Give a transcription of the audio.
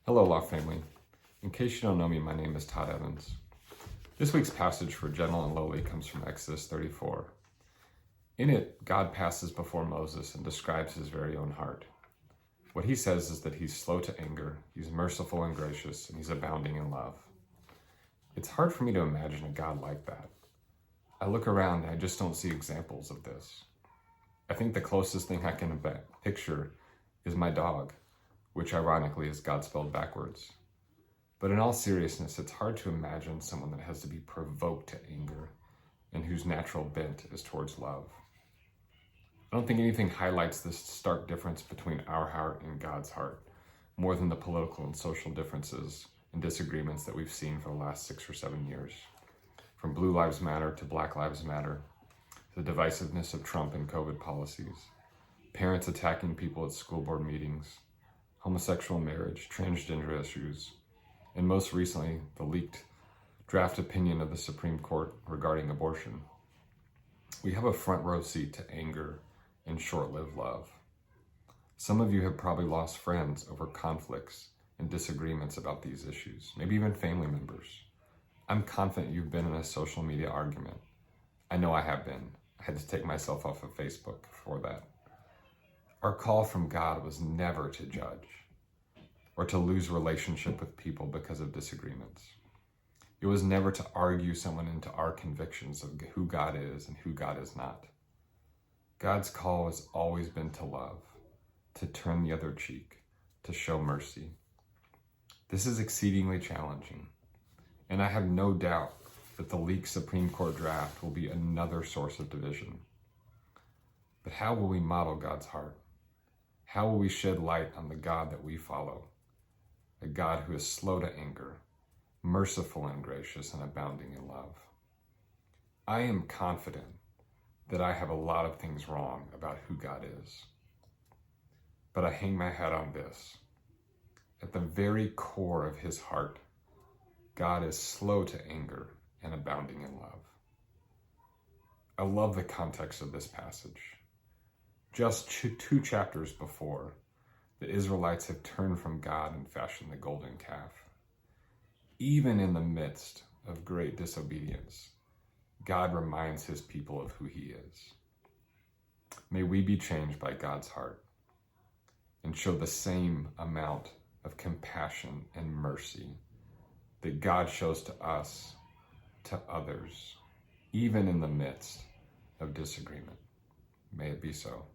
Hello, Law Family. In case you don't know me, my name is Todd Evans. This week's passage for Gentle and Lowly comes from Exodus 34. In it, God passes before Moses and describes his very own heart. What he says is that he's slow to anger, he's merciful and gracious, and he's abounding in love. It's hard for me to imagine a God like that. I look around and I just don't see examples of this. I think the closest thing I can picture is my dog, which ironically is God spelled backwards. But in all seriousness, it's hard to imagine someone that has to be provoked to anger and whose natural bent is towards love. I don't think anything highlights this stark difference between our heart and God's heart more than the political and social differences and disagreements that we've seen for the last 6 or 7 years. From Blue Lives Matter to Black Lives Matter, the divisiveness of Trump and COVID policies, parents attacking people at school board meetings, homosexual marriage, transgender issues, and most recently, the leaked draft opinion of the Supreme Court regarding abortion. We have a front row seat to anger and short-lived love. Some of you have probably lost friends over conflicts and disagreements about these issues, maybe even family members. I'm confident you've been in a social media argument. I know I have been. I had to take myself off of Facebook for that. Our call from God was never to judge or to lose relationship with people because of disagreements. It was never to argue someone into our convictions of who God is and who God is not. God's call has always been to love, to turn the other cheek, to show mercy. This is exceedingly challenging, and I have no doubt that the leaked Supreme Court draft will be another source of division. But how will we model God's heart? How will we shed light on the God that we follow? A God who is slow to anger, merciful and gracious, and abounding in love. I am confident that I have a lot of things wrong about who God is. But I hang my hat on this. At the very core of his heart, God is slow to anger and abounding in love. I love the context of this passage. Just 2 chapters before, the Israelites have turned from God and fashioned the golden calf. Even in the midst of great disobedience, God reminds his people of who he is. May we be changed by God's heart and show the same amount of compassion and mercy that God shows to us, to others, even in the midst of disagreement. May it be so.